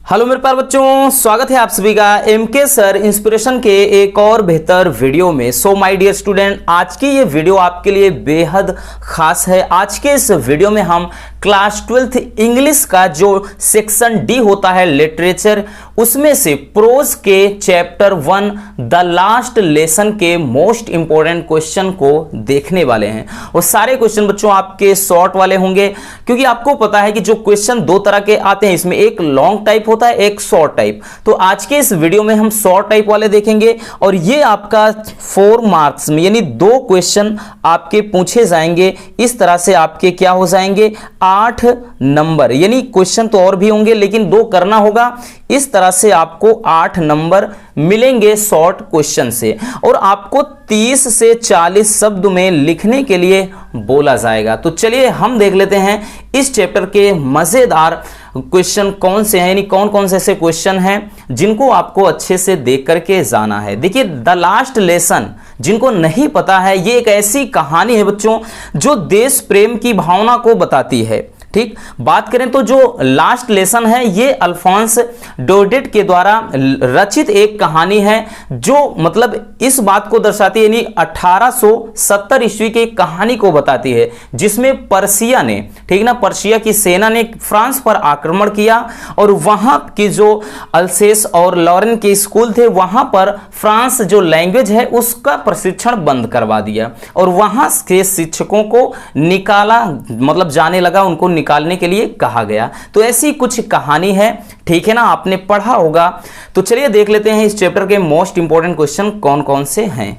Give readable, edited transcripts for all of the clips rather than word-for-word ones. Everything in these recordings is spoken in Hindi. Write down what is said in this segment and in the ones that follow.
हेलो मेरे प्यारे बच्चों, स्वागत है आप सभी का एमके सर इंस्पिरेशन के एक और बेहतर वीडियो में। सो माय डियर स्टूडेंट, आज की ये वीडियो आपके लिए बेहद खास है। आज के इस वीडियो में हम क्लास 12th इंग्लिश का जो सेक्शन डी होता है लिटरेचर, उसमें से प्रोज के चैप्टर 1 द लास्ट लेसन के मोस्ट इंपॉर्टेंट क्वेश्चन को देखने वाले हैं। और सारे क्वेश्चन बच्चों आपके शॉर्ट वाले होंगे, क्योंकि आपको पता है कि जो क्वेश्चन दो तरह के आते हैं, इसमें एक लॉन्ग टाइप होता है, एक शॉर्ट टाइप। तो आज के इस वीडियो में हम शॉर्ट टाइप वाले देखेंगे और ये आपका 4 मार्क्स में यानी 2 क्वेश्चन आपके पूछे जाएंगे। इस तरह से आपके क्या हो जाएंगे 8 नंबर, यानी क्वेश्चन तो और भी होंगे लेकिन 2 करना होगा। इस तरह से आपको 8 नंबर मिलेंगे शॉर्ट क्वेश्चन से, और आपको 30 से 40 शब्द में लिखने के लिए बोला जाएगा। तो चलिए हम देख लेते हैं इस चैप्टर के मजेदार क्वेश्चन कौन से हैं, यानी कौन कौन से ऐसे क्वेश्चन हैं जिनको आपको अच्छे से देख करके जाना है। देखिए, द लास्ट लेसन, जिनको नहीं पता है, ये एक ऐसी कहानी है बच्चों जो देश प्रेम की भावना को बताती है। ठीक, बात करें तो जो लास्ट लेसन है ये अल्फोंस डोडेट के द्वारा रचित एक कहानी है, जो मतलब इस बात को दर्शाती है, यानी 1870 ईस्वी की कहानी को बताती है, जिसमें पर्शिया ने, ठीक ना, पर्शिया की सेना ने फ्रांस पर आक्रमण किया और वहां की जो अल्सेस और लॉरेन के स्कूल थे वहां पर फ्रांस जो लैंग्वेज है उसका प्रशिक्षण बंद करवा दिया और वहां के शिक्षकों को निकाला, मतलब जाने लगा, उनको निकालने के लिए कहा गया। तो ऐसी कुछ कहानी है, ठीक है ना, आपने पढ़ा होगा। तो चलिए देख लेते हैं इस चैप्टर के मोस्ट इंपॉर्टेंट क्वेश्चन कौन कौन से हैं।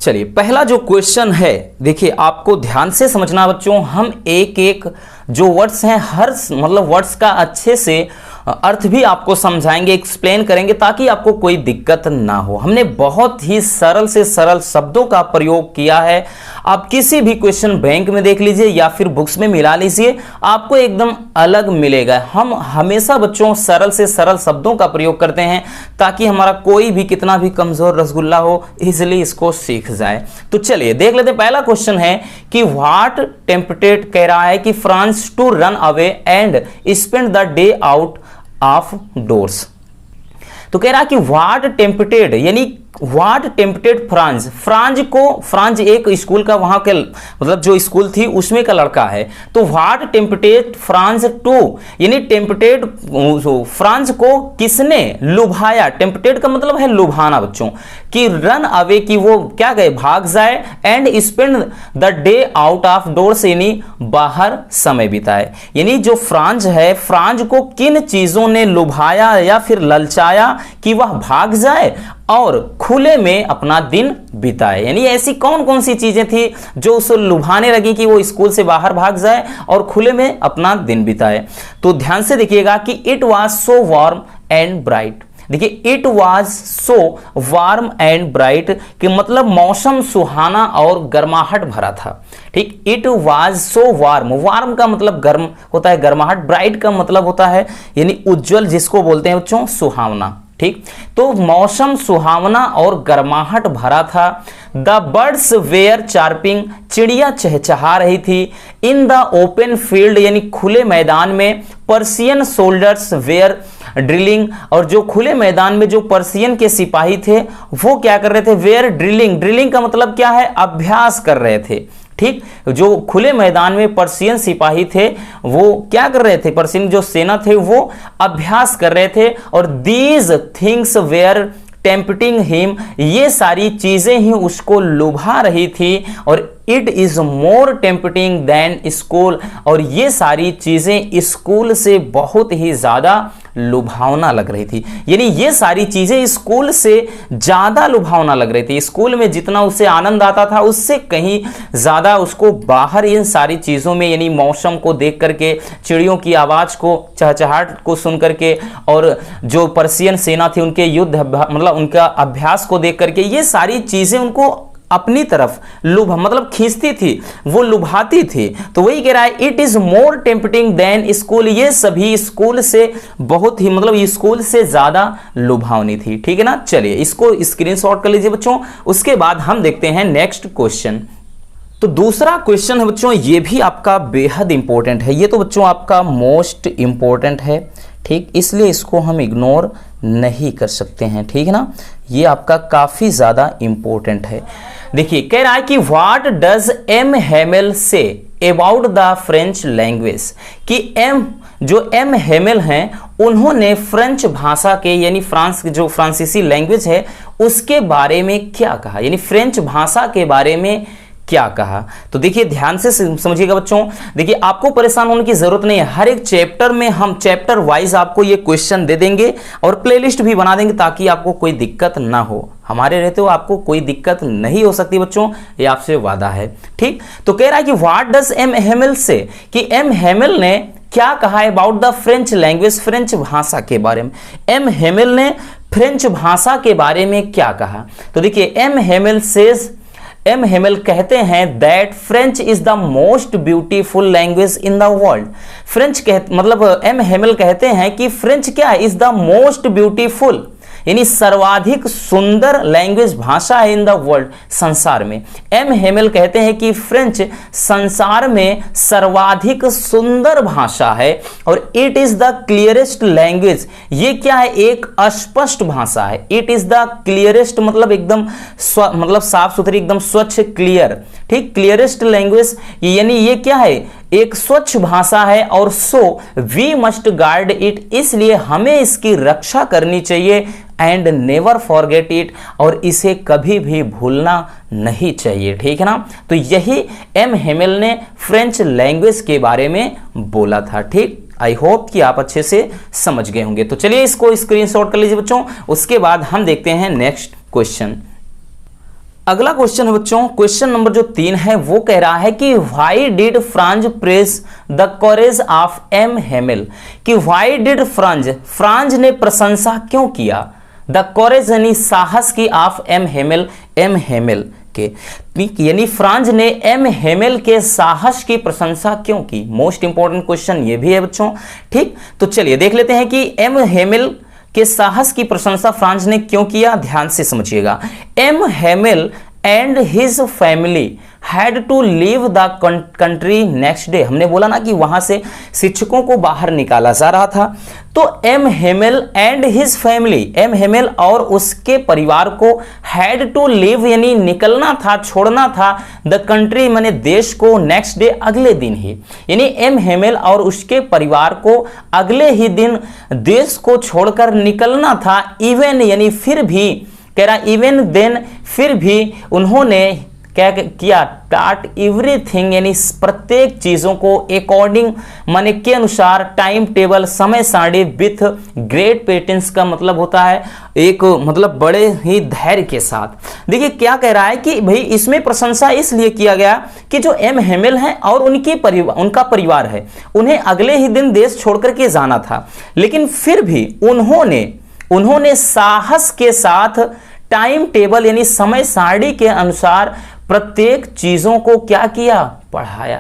चलिए, पहला जो क्वेश्चन है, देखिए आपको ध्यान से समझना बच्चों, हम एक एक जो वर्ड्स हैं हर मतलब वर्ड्स का अच्छे से अर्थ भी आपको समझाएंगे, एक्सप्लेन करेंगे, ताकि आपको कोई दिक्कत ना हो। हमने बहुत ही सरल से सरल शब्दों का प्रयोग किया है। आप किसी भी क्वेश्चन बैंक में देख लीजिए या फिर बुक्स में मिला लीजिए, आपको एकदम अलग मिलेगा। हम हमेशा बच्चों सरल से सरल शब्दों का प्रयोग करते हैं ताकि हमारा कोई भी कितना भी कमजोर रसगुल्ला हो इजिली इसको सीख जाए। तो चलिए देख लेते हैं। पहला क्वेश्चन है कि व्हाट टेम्पटेड, कह रहा है कि Franz to run away and spend the day out of doors. तो कह रहा कि व्हाट टेम्पटेड, यानी व्हाट टेम्पटेड फ्रांस, फ्रांस एक स्कूल का वहां के मतलब जो स्कूल थी उसमें का लड़का है। तो व्हाट टेम्पटेड फ्रांस टू, यानी टेम्पटेड फ्रांस को किसने लुभाया, टेम्पटेड का मतलब है लुभाना बच्चों, कि रन अवे, कि वो क्या गए, भाग जाए, and spend the day out of doors, यानी बाहर समय बिताए। यानी जो फ्रांस है, फ्रांस को किन चीजों ने लुभाया या फिर ललचाया कि वह भाग जाए और खुले में अपना दिन बिताए। यानी ऐसी कौन कौन सी चीजें थी जो उसे लुभाने लगी कि वो स्कूल से बाहर भाग जाए और खुले में अपना दिन बिताए। तो ध्यान से देखिएगा कि it was so warm and bright. देखिए, it was so warm and bright कि मतलब मौसम सुहाना और गर्माहट भरा था। ठीक, it was so warm, warm का मतलब गर्म होता है, गर्माहट, ब्राइट का मतलब होता है यानी उज्जवल, जिसको बोलते हैं बच्चों सुहावना। ठीक, तो मौसम सुहावना और गर्माहट भरा था। द बर्ड्स वेयर चार्पिंग, चिड़िया चहचहा रही थी। इन द ओपन फील्ड, यानी खुले मैदान में। पर्शियन सोल्जर्स वेयर ड्रिलिंग, और जो खुले मैदान में जो पर्शियन के सिपाही थे वो क्या कर रहे थे, वेयर ड्रिलिंग, ड्रिलिंग का मतलब क्या है, अभ्यास कर रहे थे। ठीक, जो खुले मैदान में पर्शियन सिपाही थे वो क्या कर रहे थे, पर्शियन जो सेना थे वो अभ्यास कर रहे थे। और these things were tempting him, ये सारी चीजें ही उसको लुभा रही थी। और it is more tempting than school, और ये सारी चीजें स्कूल से बहुत ही ज्यादा लुभावना लग रही थी। यानी ये सारी चीजें स्कूल से ज्यादा लुभावना लग रही थी। स्कूल में जितना उसे आनंद आता था उससे कहीं ज्यादा उसको बाहर इन सारी चीजों में, यानी मौसम को देख करके, चिड़ियों की आवाज को, चहचहाट को सुन करके, और जो पर्शियन सेना थी उनके युद्ध मतलब उनका अभ्यास को देख करके, ये सारी चीजें उनको अपनी तरफ मतलब खींचती थी, वो लुभाती थी। तो वही कह रहा है it is more tempting than school, ये सभी स्कूल से बहुत ही मतलब स्कूल से ज्यादा लुभावनी थी। ठीक है ना, चलिए इसको स्क्रीनशॉट कर लीजिए बच्चों। उसके बाद हम देखते हैं नेक्स्ट क्वेश्चन। तो दूसरा क्वेश्चन है बच्चों, ये भी आपका बेहद इंपॉर्टेंट है। ये तो बच्चों आपका मोस्ट इंपॉर्टेंट है। ठीक, इसलिए इसको हम इग्नोर नहीं कर सकते हैं, ठीक है ना। ये आपका काफी ज्यादा इंपॉर्टेंट है। देखिए कह रहा है कि what does M Hamel say about the French language, कि एम हेमेल हैं उन्होंने फ्रेंच भाषा के यानी फ्रांस जो फ्रांसीसी लैंग्वेज है उसके बारे में क्या कहा, यानी फ्रेंच भाषा के बारे में क्या कहा। तो देखिए ध्यान से समझिएगा बच्चों। देखिए आपको परेशान होने की जरूरत नहीं है, हर एक चैप्टर में हम चैप्टर वाइज आपको ये क्वेश्चन दे देंगे और प्लेलिस्ट भी बना देंगे ताकि आपको कोई दिक्कत ना हो। हमारे रहते हो आपको कोई दिक्कत नहीं हो सकती बच्चों, ये आपसे वादा है, ठीक। तो कह रहा है कि व्हाट डज एम हेमेल से, कि एम हेमेल ने क्या कहा है about the French language, French भाषा के बारे में। एम हेमेल ने फ्रेंच भाषा के बारे में क्या कहा। तो देखिए एम हेमेल कहते हैं that French is the most beautiful language in the world. मतलब एम हेमेल कहते हैं कि फ्रेंच क्या है, इज द मोस्ट ब्यूटीफुल यानी सर्वाधिक सुंदर लैंग्वेज भाषा है इन द वर्ल्ड, संसार में। एम हेमेल कहते हैं कि फ्रेंच संसार में सर्वाधिक सुंदर भाषा है और it is the clearest language, ये क्या है, एक अस्पष्ट भाषा है। इट इज द क्लियरेस्ट मतलब एकदम मतलब साफ सुथरी, एकदम स्वच्छ, क्लियर, ठीक, क्लियरेस्ट लैंग्वेज यानी ये क्या है, एक स्वच्छ भाषा है। और so we must guard it, इसलिए हमें इसकी रक्षा करनी चाहिए। एंड नेवर फॉरगेट इट, और इसे कभी भी भूलना नहीं चाहिए, ठीक है ना। तो यही एम हेमेल ने फ्रेंच लैंग्वेज के बारे में बोला था, ठीक। आई होप कि आप अच्छे से समझ गए होंगे। तो चलिए इसको स्क्रीनशॉट कर लीजिए बच्चों। उसके बाद हम देखते हैं नेक्स्ट क्वेश्चन। अगला क्वेश्चन है बच्चों, क्वेश्चन नंबर जो 3 है वो कह रहा है कि why did Franz praise the courage of M Hamel, कि व्हाई डिड फ्रांज ने प्रशंसा क्यों किया द करेज यानी साहस की ऑफ एम हेमेल के, यानी फ्रांज ने एम हेमेल के साहस की प्रशंसा क्यों की। मोस्ट इंपॉर्टेंट क्वेश्चन ये भी है बच्चों, ठीक। तो चलिए देख लेते हैं कि एम हेमेल के साहस की प्रशंसा फ्रांज ने क्यों किया, ध्यान से समझिएगा। M Hamel and his family had to leave the country next day, हमने बोला ना कि वहां से शिक्षकों को बाहर निकाला जा रहा था। तो M Hamel and his family, M Hamel और उसके परिवार को हैड टू लीव यानी निकलना था, छोड़ना था, द कंट्री माने देश को, नेक्स्ट डे अगले दिन ही, यानी एम हेमेल और उसके परिवार को अगले ही दिन देश को छोड़कर निकलना था। इवन यानी फिर भी, कह रहा इवन देन फिर भी उन्होंने क्या किया, टाट एवरीथिंग यानी प्रत्येक चीजों को अकॉर्डिंग माने के अनुसार, टाइम टेबल समय सारणी, विथ ग्रेट पेशेंस का मतलब होता है एक मतलब बड़े ही धैर्य के साथ। देखिए क्या कह रहा है कि भाई इसमें प्रशंसा इसलिए किया गया कि जो एम हेमेल हैं और उनका परिवार है, उन्हें अगले ही दिन देश छोड़कर के जाना था, लेकिन फिर भी उन्होंने साहस के साथ टाइम टेबल यानी समय सारणी के अनुसार प्रत्येक चीजों को क्या किया, पढ़ाया।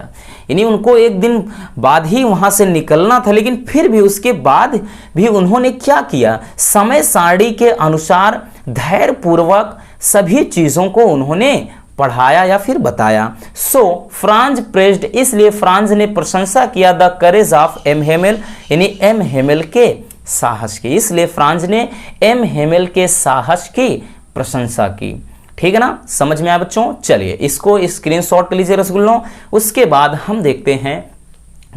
यानी उनको एक दिन बाद ही वहां से निकलना था, लेकिन फिर भी उसके बाद भी उन्होंने क्या किया, समय सारणी के अनुसार धैर्य पूर्वक सभी चीजों को उन्होंने पढ़ाया या फिर बताया। सो फ्रांज प्रेज्ड, इसलिए फ्रांज ने प्रशंसा किया the courage of M Hamel यानी एम हेमेल के साहस की, इसलिए फ्रांज ने एम हेमेल के साहस की प्रशंसा की, ठीक है ना। समझ में आया बच्चों। चलिए इसको स्क्रीनशॉट कर लीजिए रसगुल्लों। उसके बाद हम देखते हैं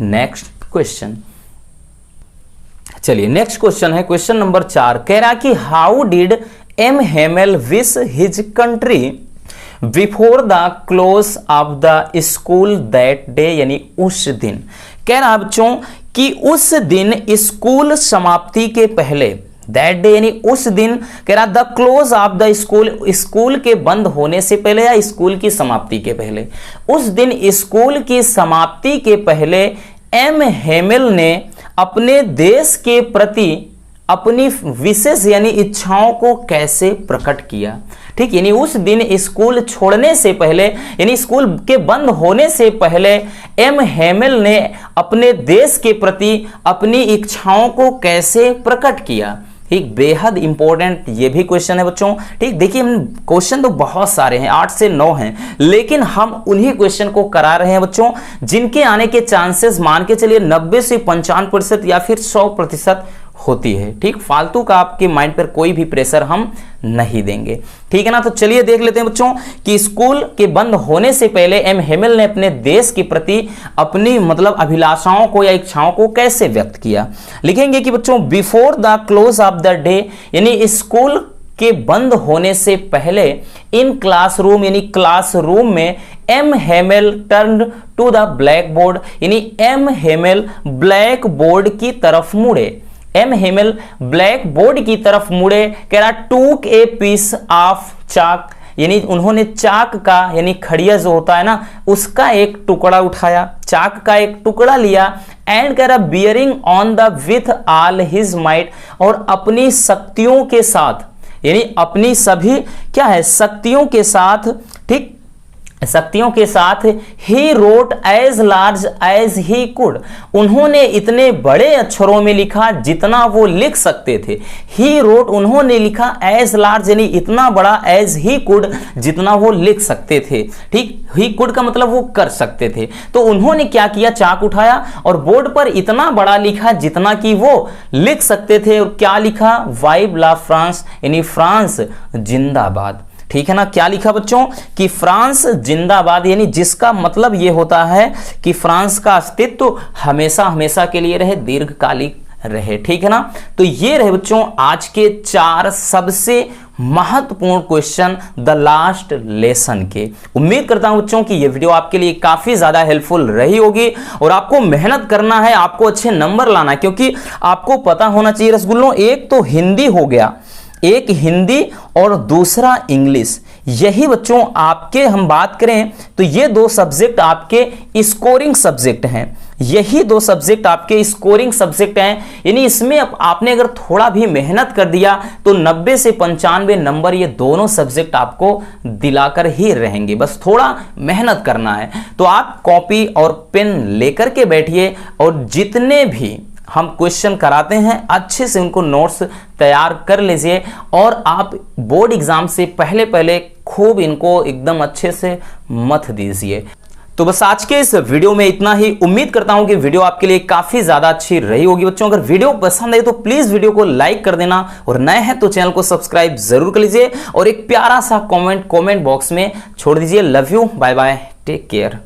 नेक्स्ट क्वेश्चन। चलिए नेक्स्ट क्वेश्चन है क्वेश्चन नंबर 4, कह रहा कि how did M Hamel wish his country before the close of the school that day, यानी उस दिन। कह रहा बच्चों कि उस दिन स्कूल समाप्ति के पहले, दैट डे यानी उस दिन, कह रहा the close of the school के बंद होने से पहले या स्कूल की समाप्ति के पहले, उस दिन स्कूल की समाप्ति के पहले एम हेमेल ने अपने देश के प्रति अपनी विशेष यानी इच्छाओं को कैसे प्रकट किया, ठीक। यानी उस दिन स्कूल छोड़ने से पहले यानी स्कूल के बंद होने से पहले एम हेमेल ने अपने देश के प्रति अपनी इच्छाओं को कैसे प्रकट किया, ठीक। बेहद इंपॉर्टेंट ये भी क्वेश्चन है बच्चों, ठीक। देखिए हम क्वेश्चन तो बहुत सारे हैं, 8 से 9 हैं, लेकिन हम उन्हीं क्वेश्चन को करा रहे हैं बच्चों जिनके आने के चांसेस मान के चलिए 90 से 95% या फिर 100% होती है। ठीक, फालतू का आपके माइंड पर कोई भी प्रेशर हम नहीं देंगे। ठीक है ना। तो चलिए देख लेते हैं बच्चों कि स्कूल के बंद होने से पहले एम हेमिल ने अपने देश के प्रति अपनी मतलब अभिलाषाओं को या इच्छाओं को कैसे व्यक्त किया। लिखेंगे कि बच्चों before the close of the day, यानी स्कूल के बंद होने से पहले इन क्लासरूम, यानी क्लासरूम में M Hamel turn to the black board, यानी एम हेमिल ब्लैक बोर्ड की तरफ मुड़े। एम हेमिल ब्लैक बोर्ड की तरफ मुड़े, कह रहा टूक ए पीस ऑफ चाक, यानी उन्होंने चाक का, यानी खड़िया जो होता है ना, उसका एक टुकड़ा उठाया, चाक का एक टुकड़ा लिया, एंड कह रहा bearing on the with all his might, और अपनी शक्तियों के साथ, यानी अपनी सभी क्या है शक्तियों के साथ, ठीक, शक्तियों के साथ ही wrote as large as he could, उन्होंने इतने बड़े अक्षरों में लिखा जितना वो लिख सकते थे। ही रोट, उन्होंने लिखा एज लार्ज, यानी इतना बड़ा, एज ही कुड, जितना वो लिख सकते थे। ठीक, ही कुड का मतलब वो कर सकते थे। तो उन्होंने क्या किया, चाक उठाया और बोर्ड पर इतना बड़ा लिखा जितना कि वो लिख सकते थे। और क्या लिखा, वाइव ला फ्रांस, यानी फ्रांस जिंदाबाद। ठीक है ना। क्या लिखा बच्चों कि फ्रांस जिंदाबाद, यानी जिसका मतलब ये होता है कि फ्रांस का अस्तित्व हमेशा हमेशा के लिए रहे, दीर्घकालिक रहे। ठीक है ना। तो ये रहे बच्चों आज के 4 सबसे महत्वपूर्ण क्वेश्चन द लास्ट लेसन के। उम्मीद करता हूं बच्चों कि ये वीडियो आपके लिए काफी ज्यादा हेल्पफुल रही होगी, और आपको मेहनत करना है, आपको अच्छे नंबर लाना है, क्योंकि आपको पता होना चाहिए रसगुल्लों, एक तो हिंदी हो गया, एक हिंदी और दूसरा इंग्लिश, यही बच्चों आपके हम बात करें तो ये 2 सब्जेक्ट आपके स्कोरिंग सब्जेक्ट हैं, यही 2 सब्जेक्ट आपके स्कोरिंग सब्जेक्ट हैं। यानी इसमें आपने अगर थोड़ा भी मेहनत कर दिया तो 90 से 95 नंबर ये दोनों सब्जेक्ट आपको दिलाकर ही रहेंगे, बस थोड़ा मेहनत करना है। तो आप कॉपी और पेन लेकर के बैठिए, और जितने भी हम क्वेश्चन कराते हैं अच्छे से उनको नोट्स तैयार कर लीजिए, और आप बोर्ड एग्जाम से पहले खूब इनको एकदम अच्छे से मत दीजिए। तो बस आज के इस वीडियो में इतना ही। उम्मीद करता हूं कि वीडियो आपके लिए काफी ज्यादा अच्छी रही होगी बच्चों। अगर वीडियो पसंद आई तो प्लीज वीडियो को लाइक कर देना, और नए हैं तो चैनल को सब्सक्राइब जरूर कर लीजिए, और एक प्यारा सा कमेंट बॉक्स में छोड़ दीजिए। Love you, bye bye, take care.